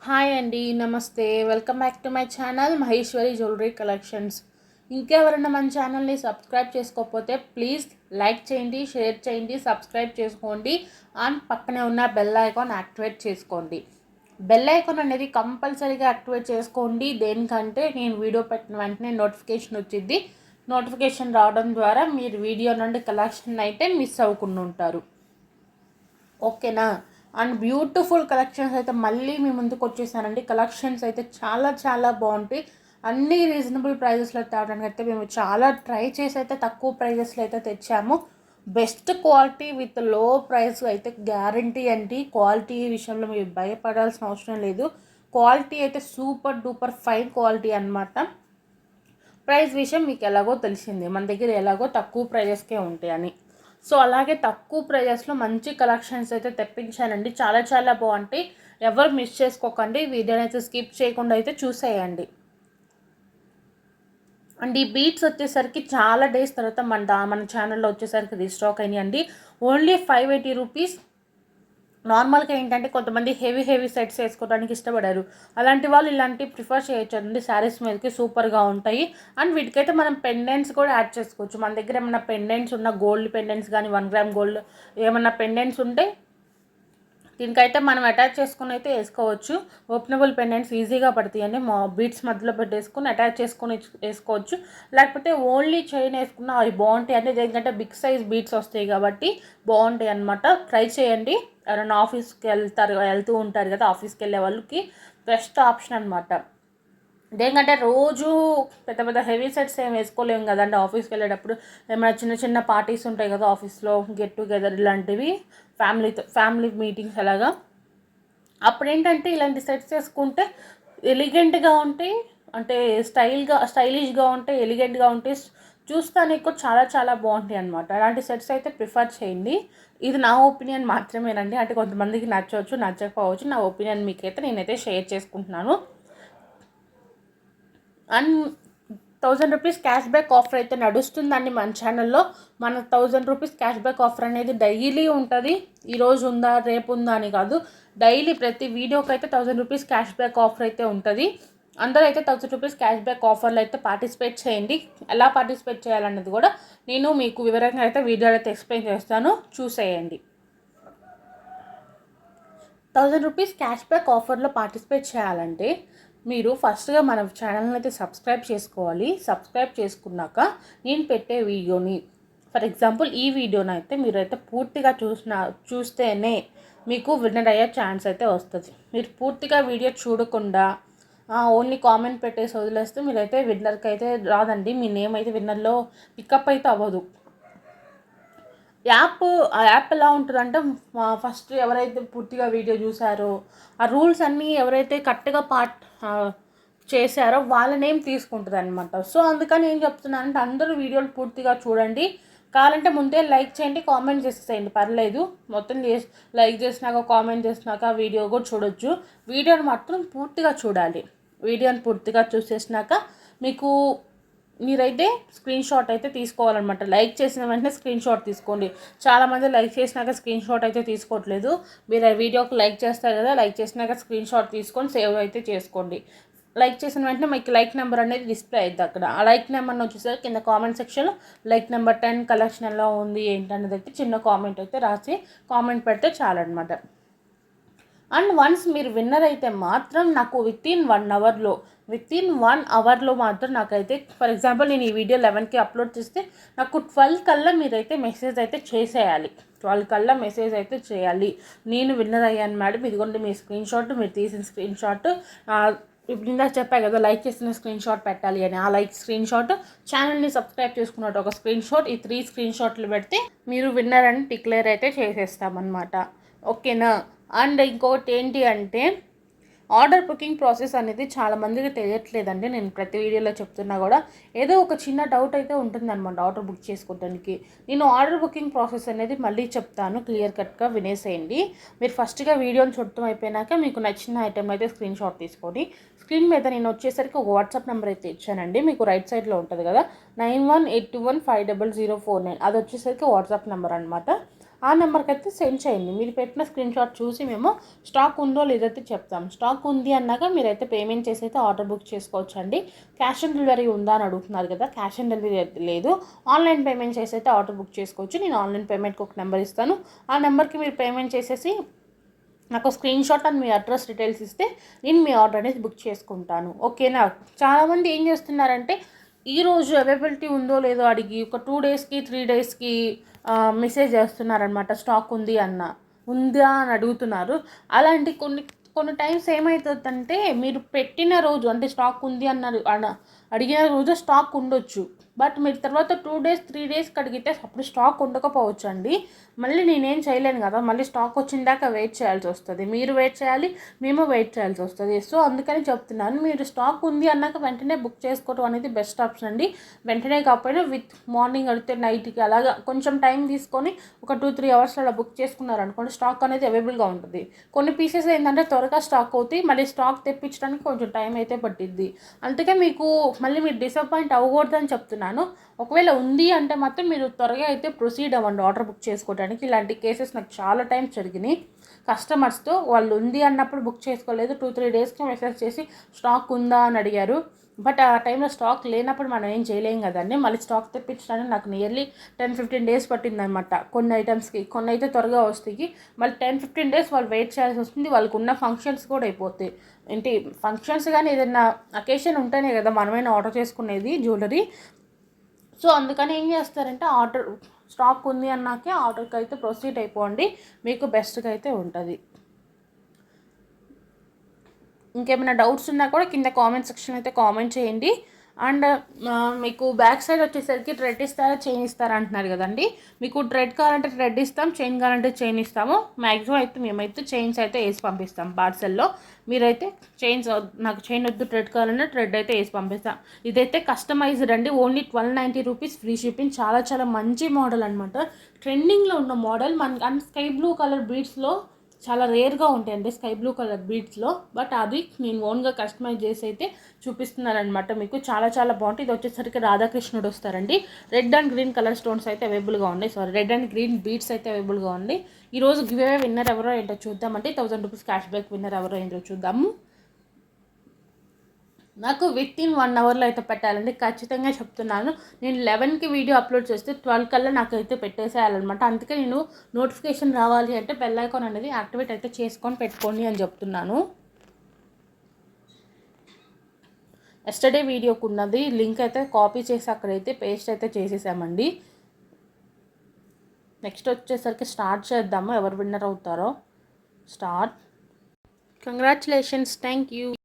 Hi అండి, నమస్తే. Welcome back to my channel Maheshwari jewellery collections. ఇంకెవరైనా మన ఛానల్ని సబ్స్క్రైబ్ చేసుకోకపోతే ప్లీజ్ లైక్ చేయండి, షేర్ చేయండి, సబ్స్క్రైబ్ చేసుకోండి అండ్ పక్కనే ఉన్న బెల్ ఐకాన్ యాక్టివేట్ చేసుకోండి. బెల్ ఐకాన్ అనేది కంపల్సరీగా యాక్టివేట్ చేసుకోండి. దేనికంటే నేను వీడియో పెట్టిన వెంటనే నోటిఫికేషన్ వచ్చింది. నోటిఫికేషన్ రావడం ద్వారా మీరు వీడియో నుండి కలెక్షన్ అయితే మిస్ అవ్వకుండా ఉంటారు. ఓకేనా? అండ్ బ్యూటిఫుల్ కలెక్షన్స్ అయితే మళ్ళీ మీ ముందుకు వచ్చేసానండి. కలెక్షన్స్ అయితే చాలా చాలా బాగుంటాయి. అన్ని రీజనబుల్ ప్రైజెస్లో తేవడానికి అయితే మేము చాలా ట్రై చేసి అయితే తక్కువ ప్రైజెస్లో అయితే తెచ్చాము. బెస్ట్ క్వాలిటీ విత్ లో ప్రైస్ అయితే గ్యారంటీ అండి. క్వాలిటీ విషయంలో మీరు భయపడాల్సిన అవసరం లేదు. క్వాలిటీ అయితే సూపర్ డూపర్ ఫైన్ క్వాలిటీ అనమాట. ప్రైస్ విషయం మీకు ఎలాగో తెలిసింది, మన దగ్గర ఎలాగో తక్కువ ప్రైజెస్కే ఉంటాయని. సో అలాగే తక్కువ ప్రైజెస్లో మంచి కలెక్షన్స్ అయితే తెప్పించానండి. చాలా చాలా బాగుంటాయి. ఎవరు మిస్ చేసుకోకండి. వీడియోని అయితే స్కిప్ చేయకుండా అయితే చూసేయండి. అండ్ ఈ బీట్స్ వచ్చేసరికి చాలా డేస్ తర్వాత మన ఛానల్లో వచ్చేసరికి రీస్టాక్ అయినాయండి. Only 580 rupees. నార్మల్గా ఏంటంటే కొంతమంది హెవీ సెట్స్ వేసుకోవడానికి ఇష్టపడారు. అలాంటి వాళ్ళు ఇలాంటివి ప్రిఫర్ చేయొచ్చు అండి. శారీస్ మీదకి సూపర్గా ఉంటాయి. అండ్ వీటికైతే మనం పెండెంట్స్ కూడా యాడ్ చేసుకోవచ్చు. మన దగ్గర ఏమైనా పెండెంట్స్ ఉన్న గోల్డ్ పెండెంట్స్ కానీ 1 గ్రామ్ గోల్డ్ ఏమన్నా పెండెంట్స్ ఉంటే దీనికైతే మనం అటాచ్ చేసుకుని అయితే వేసుకోవచ్చు. ఓపెనబుల్ పెండెంట్స్ ఈజీగా పడతాయండి. మా బీట్స్ మధ్యలో పెట్టేసుకుని అటాచ్ చేసుకుని వేసుకోవచ్చు. లేకపోతే ఓన్లీ చైన్ వేసుకున్న అవి బాగుంటాయి అంటే దేనికంటే బిగ్ సైజ్ బీట్స్ వస్తాయి కాబట్టి బాగుంటాయి అన్నమాట. ట్రై చేయండి. ఎవరైనా ఆఫీస్కి వెళ్తూ ఉంటారు కదా, ఆఫీస్కి వెళ్ళే వాళ్ళకి బెస్ట్ ఆప్షన్ అనమాట. దేనికంటే రోజు పెద్ద పెద్ద హెవీ సెట్స్ ఏం వేసుకోలేము కదండి. ఆఫీస్కి వెళ్ళేటప్పుడు ఏమైనా చిన్న చిన్న పార్టీస్ ఉంటాయి కదా ఆఫీస్లో, గెట్ టుగెదర్ ఇలాంటివి, ఫ్యామిలీ మీటింగ్స్ అలాగా. అప్పుడు ఏంటంటే ఇలాంటి సెట్స్ వేసుకుంటే ఎలిగెంట్గా ఉంటాయి, అంటే స్టైలిష్గా ఉంటాయి, ఎలిగెంట్గా ఉంటాయి. చూస్తానికి కూడా చాలా చాలా బాగుంటాయి అనమాట. అలాంటి సెట్స్ అయితే ప్రిఫర్ చేయండి. ఇది నా ఒపీనియన్ మాత్రమేనండి. అంటే కొంతమందికి నచ్చవచ్చు, నచ్చకపోవచ్చు. నా ఒపీనియన్ మీకైతే నేనైతే షేర్ చేసుకుంటున్నాను. And 1000 rupees cash back offer అయితే నడుస్తుందండి మన ఛానల్లో. మన 1000 రూపీస్ క్యాష్ బ్యాక్ ఆఫర్ అనేది డైలీ ఉంటుంది. ఈరోజు ఉందా రేపు ఉందా అని కాదు, డైలీ ప్రతి వీడియోకి అయితే 1000 రూపీస్ క్యాష్ బ్యాక్ ఆఫర్ అయితే ఉంటుంది. అందరూ అయితే 1000 రూపీస్ క్యాష్ బ్యాక్ ఆఫర్లో అయితే పార్టిసిపేట్ చేయండి. ఎలా పార్టిసిపేట్ చేయాలన్నది కూడా నేను మీకు వివరంగా అయితే వీడియోలో అయితే ఎక్స్ప్లెయిన్ చేస్తాను, చూసేయండి. 1000 రూపీస్ క్యాష్ బ్యాక్ ఆఫర్లో పార్టిసిపేట్ చేయాలంటే మీరు ఫస్ట్గా మన ఛానల్ని అయితే సబ్స్క్రైబ్ చేసుకోవాలి. సబ్స్క్రైబ్ చేసుకున్నాక నేను పెట్టే వీడియోని, ఫర్ ఎగ్జాంపుల్ ఈ వీడియోని అయితే మీరైతే పూర్తిగా చూస్తేనే మీకు విన్నర్ అయ్యే ఛాన్స్ అయితే వస్తుంది. మీరు పూర్తిగా వీడియో చూడకుండా ఓన్లీ కామెంట్ పెట్టేసి వదిలేస్తే మీరైతే విన్నర్కి అయితే రాదండి. మీ నేమ్ అయితే విన్నర్లో పికప్ అయితే అవ్వదు. ఆ యాప్ ఎలా ఉంటుందంటే ఫస్ట్ ఎవరైతే పూర్తిగా వీడియో చూసారో, ఆ రూల్స్ అన్నీ ఎవరైతే కరెక్ట్గా చేశారో వాళ్ళ నేమ్ తీసుకుంటుంది అనమాట. సో అందుకని ఏం చెప్తున్నానంటే అందరూ వీడియోలు పూర్తిగా చూడండి. కావాలంటే ముందే లైక్ చేయండి, కామెంట్ చేసేసేయండి, పర్లేదు. మొత్తం లైక్ చేసినాక కామెంట్ చేసినాక వీడియో కూడా చూడొచ్చు. వీడియోని మాత్రం పూర్తిగా చూడాలి. వీడియోని పూర్తిగా చూసేసినాక మీరైతే స్క్రీన్ షాట్ అయితే తీసుకోవాలన్నమాట. లైక్ చేసిన వెంటనే స్క్రీన్ షాట్ తీసుకోండి. చాలామంది లైక్ చేసినాక స్క్రీన్ షాట్ అయితే తీసుకోవట్లేదు. మీరు వీడియోకి లైక్ చేస్తారు కదా, లైక్ చేసినాక స్క్రీన్ షాట్ తీసుకొని సేవ్ అయితే చేసుకోండి. లైక్ చేసిన వెంటనే మీకు లైక్ నెంబర్ అనేది డిస్ప్లే అవుతుంది అక్కడ. ఆ లైక్ నెంబర్ని వచ్చేసరికి కింద కామెంట్ సెక్షన్లో లైక్ నెంబర్ 10 కలెక్షన్ ఎలా ఉంది ఏంటనేది అయితే చిన్న కామెంట్ అయితే రాసి కామెంట్ పెడితే చాలన్నమాట. అండ్ వన్స్ మీరు విన్నర్ అయితే మాత్రం నాకు విత్ ఇన్ 1 అవర్లో మాత్రం నాకైతే, ఫర్ ఎగ్జాంపుల్ నేను ఈ వీడియో 11కి అప్లోడ్ చేస్తే నాకు 12 కల్లా మీరైతే మెసేజ్ అయితే చేసేయాలి. 12 కల్లా మెసేజ్ అయితే చేయాలి, నేను విన్నర్ అయ్యాను మేడం, ఇదిగోండి మీ స్క్రీన్ షాట్, మీరు తీసిన స్క్రీన్ షాట్. ఇప్పుడు ఇందాక చెప్పా కదా లైక్ చేసిన స్క్రీన్ షాట్ పెట్టాలి అని. ఆ లైక్ స్క్రీన్ షాట్, ఛానల్ని సబ్స్క్రైబ్ చేసుకున్నట్టు ఒక స్క్రీన్ షాట్, ఈ 3 స్క్రీన్ షాట్లు పెడితే మీరు విన్నర్ అని డిక్లేర్ అయితే చేసేస్తామన్నమాట. ఓకేనా? అండ్ ఇంకొకటి ఏంటి అంటే ఆర్డర్ బుకింగ్ ప్రాసెస్ అనేది చాలామందికి తెలియట్లేదండి. నేను ప్రతి వీడియోలో చెప్తున్నా కూడా ఏదో ఒక చిన్న డౌట్ అయితే ఉంటుందన్నమాట ఆర్డర్ బుక్ చేసుకోవడానికి. నేను ఆర్డర్ బుకింగ్ ప్రాసెస్ అనేది మళ్ళీ చెప్తాను, క్లియర్ కట్గా వినేసేయండి. మీరు ఫస్ట్గా వీడియోని చూడటం అయిపోయినాక మీకు నచ్చిన ఐటెం అయితే స్క్రీన్ షాట్ తీసుకొని స్క్రీన్ మీద నేను వచ్చేసరికి ఒక వాట్సాప్ నెంబర్ అయితే ఇచ్చానండి. మీకు రైట్ సైడ్లో ఉంటుంది కదా, 9182150049, అది వచ్చేసరికి వాట్సాప్ నెంబర్ అనమాట. ఆ నెంబర్కి అయితే సెండ్ చేయండి. మీరు పెట్టిన స్క్రీన్ షాట్ చూసి మేము స్టాక్ ఉందో లేదైతే చెప్తాం. స్టాక్ ఉంది అన్నాక మీరైతే పేమెంట్ చేసి అయితే ఆర్డర్ బుక్ చేసుకోవచ్చు అండి. క్యాష్ ఆన్ డెలివరీ ఉందా అని అడుగుతున్నారు కదా, క్యాష్ ఆన్ డెలివరీ లేదు. ఆన్లైన్ పేమెంట్ చేసి అయితే ఆర్డర్ బుక్ చేసుకోవచ్చు. నేను ఆన్లైన్ పేమెంట్కి ఒక నెంబర్ ఇస్తాను. ఆ నెంబర్కి మీరు పేమెంట్ చేసేసి నాకు screen shot and me address details ఇస్తే నేను మీ ఆర్డర్ అనేది బుక్ చేసుకుంటాను. ఓకేనా. చాలామంది ఏం చేస్తున్నారంటే ఈరోజు అవైలబిలిటీ ఉందో లేదో అడిగి ఒక 2 డేస్కి 3 డేస్కి మెసేజ్ చేస్తున్నారనమాట. స్టాక్ ఉంది అన్న ఉందా అని అడుగుతున్నారు. అలాంటి కొన్ని కొన్ని టైమ్స్ ఏమవుతుందంటే మీరు పెట్టిన రోజు అంటే స్టాక్ ఉంది అన్నారు అడిగిన రోజు స్టాక్ ఉండొచ్చు. బట్ మీరు తర్వాత 2 డేస్ 3 డేస్కి అడిగితే అప్పుడు స్టాక్ ఉండకపోవచ్చు అండి. మళ్ళీ నేనేం చేయలేను కదా, మళ్ళీ స్టాక్ వచ్చిందాక వెయిట్ చేయాల్సి వస్తుంది. మీరు వెయిట్ చేయాలి, మేము వెయిట్ చేయాల్సి వస్తుంది. సో అందుకని చెప్తున్నాను, మీరు స్టాక్ ఉంది అన్నాక వెంటనే బుక్ చేసుకోవడం అనేది బెస్ట్ ఆప్షన్ అండి. వెంటనే కాకపోయినా మార్నింగ్ అడిగితే నైట్కి అలాగా కొంచెం టైం తీసుకొని ఒక 2-3 అవర్స్ అలా బుక్ చేసుకున్నారనుకోండి స్టాక్ అనేది అవైలబుల్గా ఉంటుంది. కొన్ని పీసెస్ ఏంటంటే త్వరగా స్టాక్ అవుతాయి, మళ్ళీ స్టాక్ తెప్పించడానికి కొంచెం టైం అయితే పట్టిద్ది. అందుకే మీకు మళ్ళీ మీరు డిసప్పాయింట్ అవ్వకూడదని చెప్తున్నాను. ఒకవేళ ఉంది అంటే మాత్రం మీరు త్వరగా అయితే ప్రొసీడ్ అవ్వండి ఆర్డర్ బుక్ చేసుకోవడానికి. ఇలాంటి కేసెస్ నాకు చాలా టైం జరిగినాయి. కస్టమర్స్తో వాళ్ళు ఉంది అన్నప్పుడు బుక్ చేసుకోలేదు, 2-3 డేస్కి మెసేజ్ చేసి స్టాక్ ఉందా అని అడిగారు. బట్ ఆ టైంలో స్టాక్ లేనప్పుడు మనం ఏం చేయలేం కదండి. మళ్ళీ స్టాక్ తెప్పించడానికి నాకు నియర్లీ 10-15 డేస్ పట్టిందనమాట. కొన్ని ఐటమ్స్కి కొన్ని అయితే త్వరగా వస్తాయి, మళ్ళీ 10-15 డేస్ వాళ్ళు వెయిట్ చేయాల్సి వస్తుంది. వాళ్ళకు ఉన్న ఫంక్షన్స్ కూడా అయిపోతాయి. ఏంటి ఫంక్షన్స్ కానీ ఏదైనా అకేషన్ ఉంటేనే కదా మనమైనా ఆర్డర్ చేసుకునేది జ్యువెలరీ. సో అందుకని ఏం చేస్తారంటే ఆర్డర్ స్టాక్ ఉంది అన్నాకే ఆర్డర్కి అయితే ప్రొసీడ్ అయిపోండి, మీకు బెస్ట్గా అయితే ఉంటుంది. ఇంకేమైనా డౌట్స్ ఉన్నా కూడా కింద కామెంట్ సెక్షన్ అయితే కామెంట్ చేయండి. అండ్ మీకు బ్యాక్ సైడ్ వచ్చేసరికి థ్రెడ్ ఇస్తారా చైన్ ఇస్తారా అంటున్నారు కదండి. మీకు థ్రెడ్ కావాలంటే థ్రెడ్ ఇస్తాం, చైన్ కావాలంటే చైన్ ఇస్తాము. మ్యాక్సిమం అయితే మేమైతే చైన్స్ అయితే వేసి పంపిస్తాం పార్సెల్లో. మీరైతే చైన్స్ నాకు చైన్ వద్దు థ్రెడ్ కావాలంటే థ్రెడ్ అయితే వేసి పంపిస్తాం. ఇదైతే కస్టమైజ్డ్ అండి, ఓన్లీ 1290 రూపీస్ ఫ్రీ షిప్పింగ్. చాలా చాలా మంచి మోడల్ అనమాట, ట్రెండింగ్లో ఉన్న మోడల్. మన అండ్ స్కై బ్లూ కలర్ బీడ్స్లో చాలా రేర్గా ఉంటాయండి, స్కై బ్లూ కలర్ బీడ్స్లో. బట్ అది నేను ఓన్గా కస్టమైజ్ చేసి అయితే చూపిస్తున్నానమాట మీకు. చాలా చాలా బాగుంటుంది. ఇది వచ్చేసరికి రాధాకృష్ణుడు వస్తారండి. Red and green colour stones అయితే అవైలబుల్గా ఉన్నాయి. రెడ్ అండ్ గ్రీన్ బీడ్స్ అయితే అవైలబుల్గా ఉంది. ఈరోజు గివ్ అవే విన్నర్ ఎవరో ఏంటో చూద్దామంటే 1000 రూపీస్ క్యాష్ బ్యాక్ విన్నర్ ఎవరో ఏంటో చూద్దాము. నాకు వితిన్ 1 అవర్లో అయితే పెట్టాలండి, ఖచ్చితంగా చెప్తున్నాను. నేను 11కి వీడియో అప్లోడ్ చేస్తే 12 కల్లా నాకైతే పెట్టేసేయాలన్నమాట. అందుకే నేను నోటిఫికేషన్ రావాలి అంటే బెల్ ఐకాన్ అనేది యాక్టివేట్ అయితే చేసుకొని పెట్టుకోండి అని చెప్తున్నాను. ఎస్టర్డే వీడియోకి ఉన్నది లింక్ అయితే కాపీ చేసి అక్కడైతే పేస్ట్ అయితే చేసేసామండి. నెక్స్ట్ వచ్చేసరికి స్టార్ట్ చేద్దాము, ఎవరు విన్నర్ అవుతారో. స్టార్ట్. Congratulations, thank you.